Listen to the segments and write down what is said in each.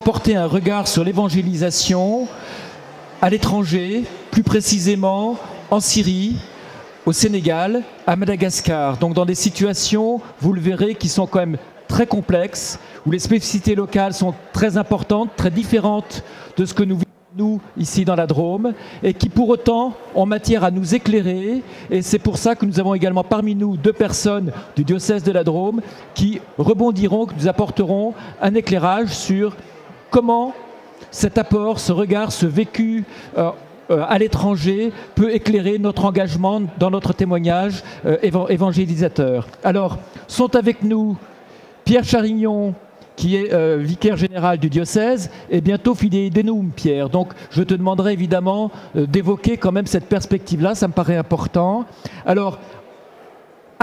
Porter un regard sur l'évangélisation à l'étranger, plus précisément en Syrie, au Sénégal, à Madagascar. Donc dans des situations, vous le verrez, qui sont quand même très complexes, où les spécificités locales sont très importantes, très différentes de ce que nous vivons nous, ici dans la Drôme, et qui pour autant ont matière à nous éclairer. Et c'est pour ça que nous avons également parmi nous 2 personnes du diocèse de la Drôme qui rebondiront, qui nous apporteront un éclairage sur comment cet apport, ce regard, ce vécu à l'étranger peut éclairer notre engagement dans notre témoignage évangélisateur. Alors, sont avec nous Pierre Charignon, qui est vicaire général du diocèse, et bientôt Fidei Denum, Pierre. Donc, je te demanderai évidemment d'évoquer quand même cette perspective-là, ça me paraît important. Alors,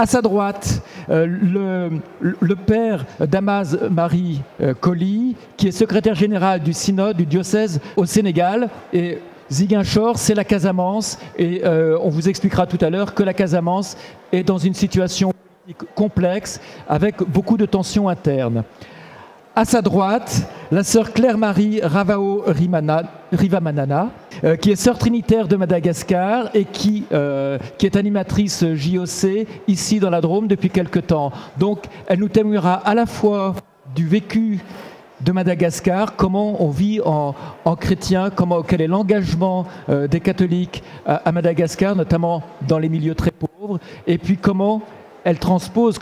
à sa droite, le père Damas Marie Colli, qui est secrétaire général du synode du diocèse au Sénégal. Et Ziguinchor, c'est la Casamance. Et on vous expliquera tout à l'heure que la Casamance est dans une situation complexe avec beaucoup de tensions internes. À sa droite, la sœur Claire-Marie Ravao Rivamanana, qui est sœur trinitaire de Madagascar et qui est animatrice JOC ici dans la Drôme depuis quelque temps. Donc, elle nous témoignera à la fois du vécu de Madagascar, comment on vit en chrétien, quel est l'engagement des catholiques à Madagascar, notamment dans les milieux très pauvres, et puis comment elle transpose,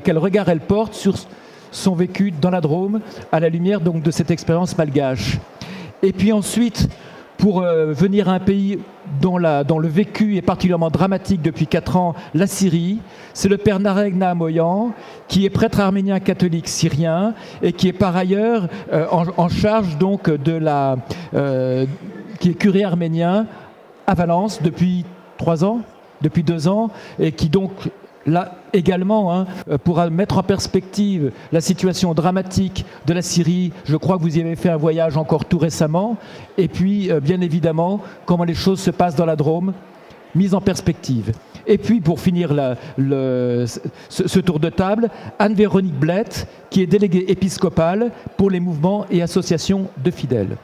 quel regard elle porte sur son vécu dans la Drôme, à la lumière donc de cette expérience malgache. Et puis ensuite, pour venir à un pays dont le vécu est particulièrement dramatique depuis 4 ans, la Syrie, c'est le père Nareg Nahamoyan, qui est prêtre arménien catholique syrien et qui est par ailleurs en charge donc qui est curé arménien à Valence depuis 3 ans, depuis 2 ans, et qui donc là également, pour mettre en perspective la situation dramatique de la Syrie, je crois que vous y avez fait un voyage encore tout récemment, et puis bien évidemment comment les choses se passent dans la Drôme, mise en perspective. Et puis pour finir ce tour de table, Anne-Véronique Blette, qui est déléguée épiscopale pour les mouvements et associations de fidèles.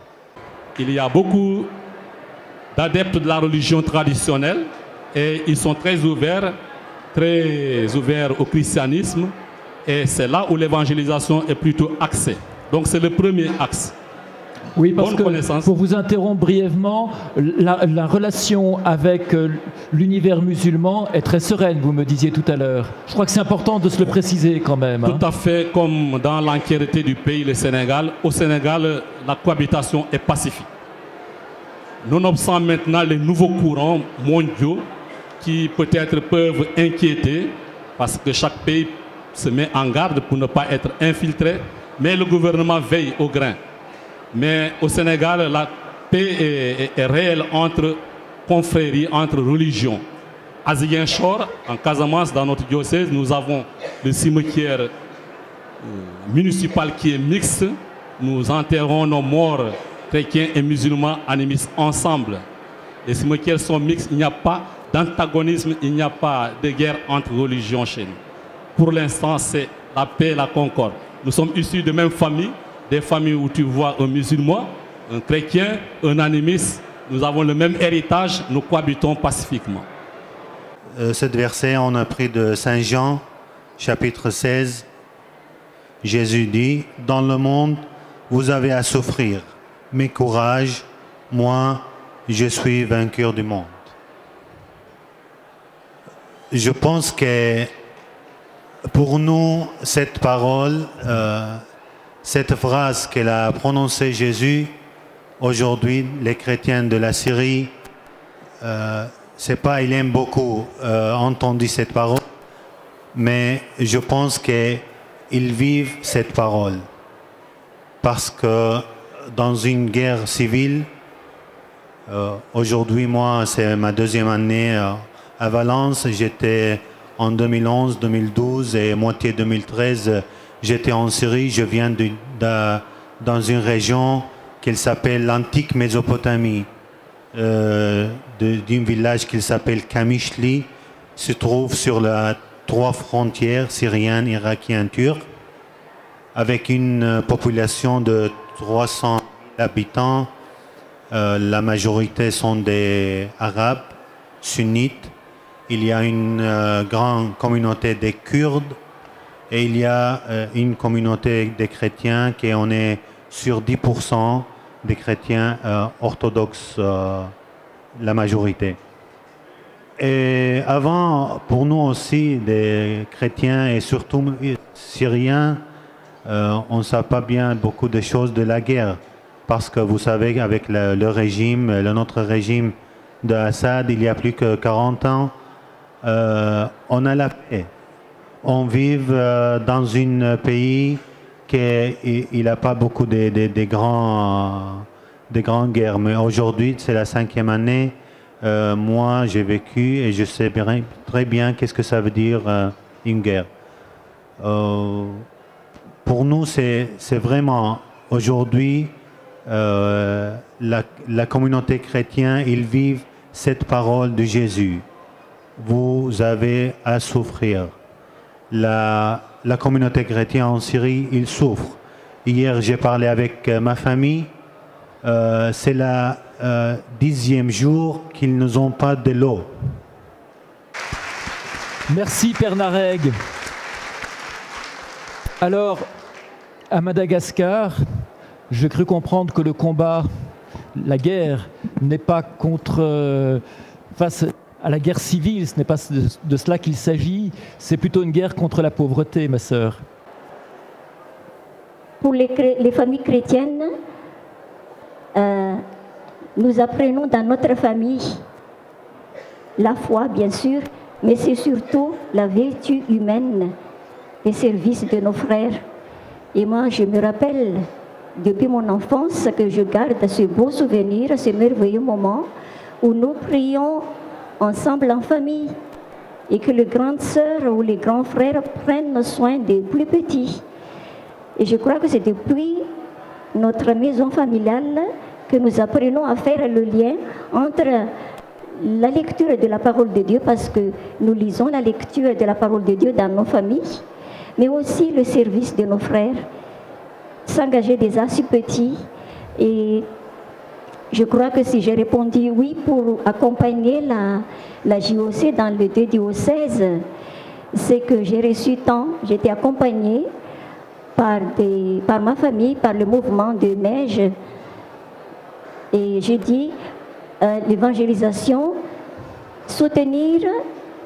Il y a beaucoup d'adeptes de la religion traditionnelle et ils sont très ouverts au christianisme, et c'est là où l'évangélisation est plutôt axée. Donc c'est le premier axe. Oui, parce que, pour vous interrompre brièvement, la relation avec l'univers musulman est très sereine, vous me disiez tout à l'heure. Je crois que c'est important de se le préciser quand même. Tout à fait, comme dans l'entièreté du pays, le Sénégal. Au Sénégal, la cohabitation est pacifique. Nonobstant maintenant les nouveaux courants mondiaux qui peut-être peuvent inquiéter, parce que chaque pays se met en garde pour ne pas être infiltré, mais le gouvernement veille au grain. Mais au Sénégal, la paix est réelle entre confréries, entre religions. À Ziguinchor, en Casamance, dans notre diocèse, nous avons le cimetière municipal qui est mixte. Nous enterrons nos morts chrétiens et musulmans animistes ensemble. Les cimetières sont mixtes, il n'y a pas d'antagonisme, il n'y a pas de guerre entre religions chez nous. Pour l'instant, c'est la paix et la concorde. Nous sommes issus de même famille, des familles où tu vois un musulman, un chrétien, un animiste. Nous avons le même héritage, nous cohabitons pacifiquement. Cet verset, on a pris de Saint Jean, chapitre 16. Jésus dit, « Dans le monde, vous avez à souffrir, mais courage, moi, je suis vainqueur du monde. » Je pense que pour nous, cette parole, cette phrase qu'elle a prononcée Jésus, aujourd'hui, les chrétiens de la Syrie, c'est pas, il aime beaucoup entendu cette parole, mais je pense qu'ils vivent cette parole. Parce que dans une guerre civile, aujourd'hui, moi, c'est ma 2e année à Valence, j'étais en 2011, 2012 et moitié 2013, j'étais en Syrie. Je viens dans une région qui s'appelle l'antique Mésopotamie, d'un village qui s'appelle Kamishli, se trouve sur les 3 frontières syriennes, irakiennes, turques. avec une population de 300 000 habitants. La majorité sont des Arabes, sunnites. Il y a une grande communauté des Kurdes et il y a une communauté des chrétiens qui on est sur 10% des chrétiens orthodoxes, la majorité. Et avant, pour nous aussi, des chrétiens et surtout syriens, on ne sait pas bien beaucoup de choses de la guerre. Parce que vous savez, avec le régime, notre régime de Assad, il y a plus que 40 ans, on a la paix. On vit dans un pays qui n'a pas beaucoup de grandes guerres. Mais aujourd'hui, c'est la 5e année. Moi, j'ai vécu et je sais très bien qu'est-ce que ça veut dire une guerre. Pour nous, c'est vraiment aujourd'hui la communauté chrétienne, ils vivent cette parole de Jésus. Vous avez à souffrir. La communauté chrétienne en Syrie, ils souffrent. Hier, j'ai parlé avec ma famille. C'est le 10e jour qu'ils n'ont pas de l'eau. Merci Père Nareg. Alors, à Madagascar, je crus comprendre que le combat, la guerre, n'est pas face à la guerre civile, ce n'est pas de cela qu'il s'agit, c'est plutôt une guerre contre la pauvreté, ma sœur. Pour les familles chrétiennes, nous apprenons dans notre famille la foi, bien sûr, mais c'est surtout la vertu humaine, les services de nos frères. Et moi, je me rappelle, depuis mon enfance, que je garde ce beau souvenir, ce merveilleux moment où nous prions ensemble en famille et que les grandes sœurs ou les grands frères prennent soin des plus petits. Et je crois que c'est depuis notre maison familiale que nous apprenons à faire le lien entre la lecture de la parole de Dieu, parce que nous lisons la lecture de la parole de Dieu dans nos familles, mais aussi le service de nos frères, s'engager déjà si petits. Et je crois que si j'ai répondu oui pour accompagner la JOC dans le 2 diocèses, c'est que j'ai reçu tant, j'étais accompagnée par ma famille, par le mouvement de Neige. Et j'ai dit, l'évangélisation, soutenir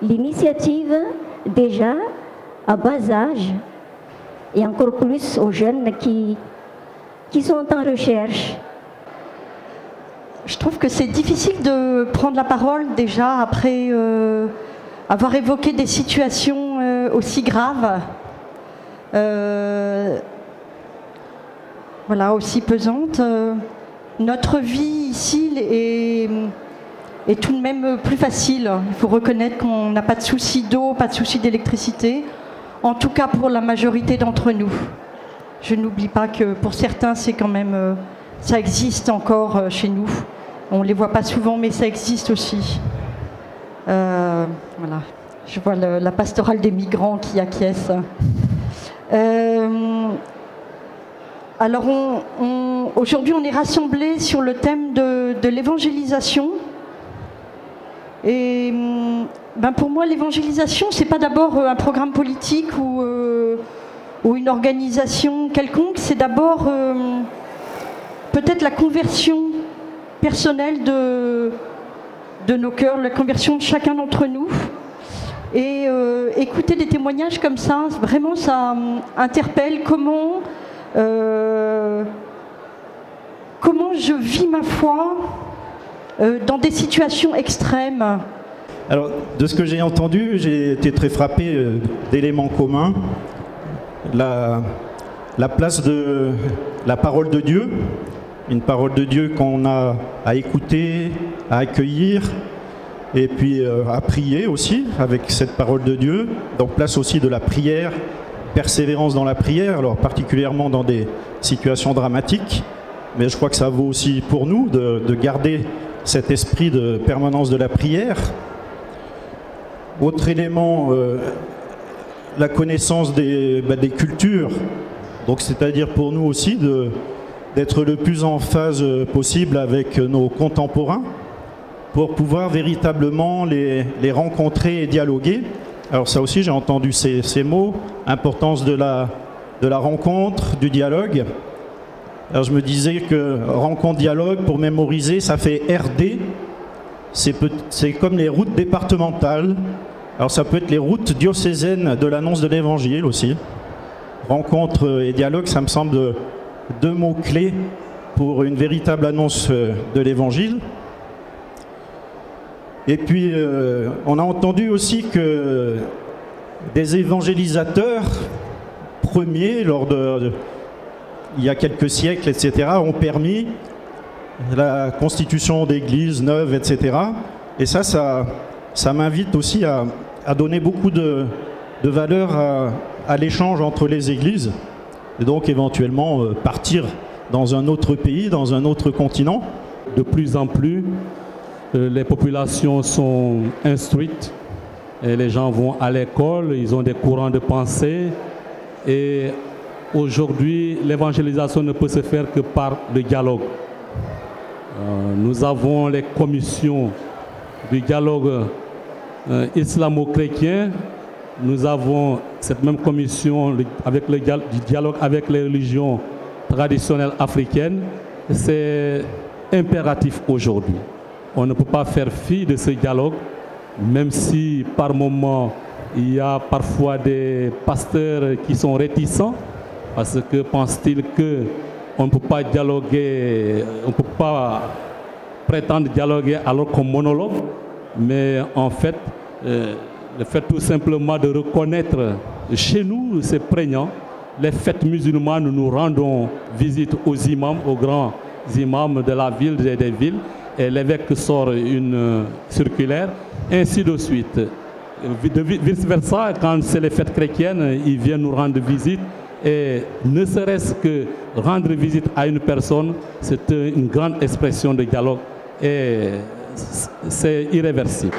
l'initiative déjà à bas âge, et encore plus aux jeunes qui sont en recherche. Je trouve que c'est difficile de prendre la parole déjà après avoir évoqué des situations aussi graves, voilà, aussi pesantes. Notre vie ici est tout de même plus facile. Il faut reconnaître qu'on n'a pas de souci d'eau, pas de souci d'électricité, en tout cas pour la majorité d'entre nous. Je n'oublie pas que pour certains, c'est quand même, ça existe encore chez nous. On ne les voit pas souvent, mais ça existe aussi. Voilà. Je vois la pastorale des migrants qui acquiesce. Alors, aujourd'hui, on est rassemblés sur le thème de l'évangélisation. Et pour moi, l'évangélisation, c'est pas d'abord un programme politique ou une organisation quelconque. C'est d'abord peut-être la conversion personnelle de nos cœurs, la conversion de chacun d'entre nous. Et écouter des témoignages comme ça, vraiment, ça interpelle comment je vis ma foi dans des situations extrêmes. Alors, de ce que j'ai entendu, j'ai été très frappé d'éléments communs. La place de la parole de Dieu, une parole de Dieu qu'on a à écouter, à accueillir, et puis à prier aussi avec cette parole de Dieu. Donc, place aussi de la prière, persévérance dans la prière, alors particulièrement dans des situations dramatiques. Mais je crois que ça vaut aussi pour nous de garder cet esprit de permanence de la prière. Autre élément, la connaissance des cultures Donc c'est-à-dire pour nous aussi d'être le plus en phase possible avec nos contemporains pour pouvoir véritablement les rencontrer et dialoguer. Alors ça aussi, j'ai entendu ces mots, importance de la rencontre, du dialogue. Alors je me disais que rencontre-dialogue, pour mémoriser, ça fait RD. C'est comme les routes départementales. Alors ça peut être les routes diocésaines de l'annonce de l'Évangile aussi. Rencontre et dialogue, ça me semble deux mots-clés pour une véritable annonce de l'Évangile. Et puis, on a entendu aussi que des évangélisateurs premiers, il y a quelques siècles, etc., ont permis la constitution d'églises neuves, etc. Et ça m'invite aussi à donner beaucoup de valeur à l'échange entre les églises, et donc éventuellement partir dans un autre pays, dans un autre continent. De plus en plus, les populations sont instruites, et les gens vont à l'école, ils ont des courants de pensée, et aujourd'hui, l'évangélisation ne peut se faire que par le dialogue. Nous avons les commissions du dialogue islamo-chrétien, nous avons cette même commission avec du dialogue avec les religions traditionnelles africaines. C'est impératif aujourd'hui. On ne peut pas faire fi de ce dialogue, même si par moment il y a parfois des pasteurs qui sont réticents, parce que pensent-ils qu'on ne peut pas dialoguer, on ne peut pas prétendre dialoguer alors qu'on monologue, mais en fait, le fait tout simplement de reconnaître chez nous, c'est prégnant. Les fêtes musulmanes, nous rendons visite aux imams, aux grands imams de la ville et des villes, et l'évêque sort une circulaire, ainsi de suite. Vice-versa, quand c'est les fêtes chrétiennes, ils viennent nous rendre visite, et ne serait-ce que rendre visite à une personne, c'est une grande expression de dialogue, et c'est irréversible.